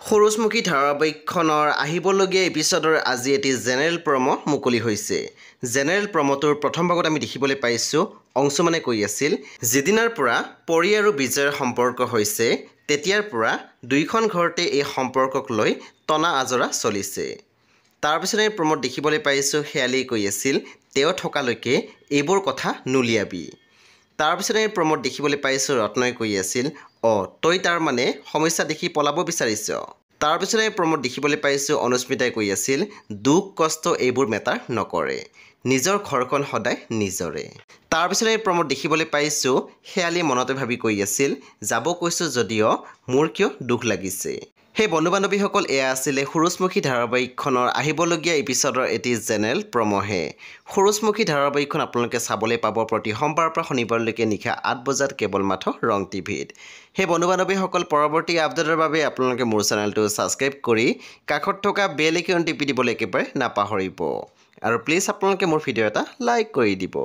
সূৰুজমুখী ধাৰাবাহিকখনৰ আহিবলগীয়া এপিছডৰ আজি এটি জেনেৰেল প্ৰম' মুকলি হৈছে। জেনেৰেল প্ৰম'টোৰ প্ৰথম ভাগত আমি দেখিবলৈ পাইছোঁ অংশুমানে কৈ আছিল, যিদিনাৰ পৰা পৰী আৰু বিজয়ৰ সম্পৰ্ক হৈছে তেতিয়াৰ পৰা দুয়োখন ঘৰতে এই সম্পৰ্কক লৈ টনা আজৰা চলিছে। তাৰপিছত আমি প্ৰম'ত দেখিবলৈ পাইছোঁ শেৱালিয়ে কৈ আছিল, তেওঁ থকালৈকে এইবোৰ কথা নুলিয়াবি। তাৰপিছত আমি প্ৰম'ত দেখিবলৈ পাইছোঁ ৰত্নই কৈ আছিল, তই তাৰ মানে সমস্যা দেখি পলাব বিচাৰিছ। তাৰপিছত আমি প্ৰম'ত দেখিবলৈ পাইছোঁ অনুস্মিতাই কৈ আছিল, দুখ কষ্ট এইবোৰ মেটাৰ নকৰে, নিজৰ ঘৰখন সদায় নিজৰে। তাৰপিছত আমি প্ৰম'ত দেখিবলৈ পাইছোঁ শেৱালিয়ে মনতে ভাবি কৈ আছিল, যাব কৈছোঁ যদিও মোৰ কিয় দুখ লাগিছে। সেই বন্ধু বান্ধৱীসকল, এয়া আছিলে সূৰুজমুখী ধাৰাবাহিকখনৰ আহিবলগীয়া এপিছডৰ এটি জেনেৰেল প্ৰম'হে। সূৰুজমুখী ধাৰাবাহিকখন আপোনালোকে চাবলৈ পাব প্ৰতি সোমবাৰৰ পৰা শনিবাৰলৈকে নিশা 8 বজাত কেৱল মাত্ৰ ৰং টিভিত। সেই বন্ধু বান্ধৱীসকল, পৰৱৰ্তী আপডেটৰ বাবে আপোনালোকে মোৰ চেনেলটো ছাবস্ক্ৰাইব কৰি কাষত থকা বেল আইকন টিপি দিবলৈ একেবাৰে নাপাহৰিব। আৰু প্লিজ আপোনালোকে মোৰ ভিডিঅ' এটা লাইক কৰি দিব।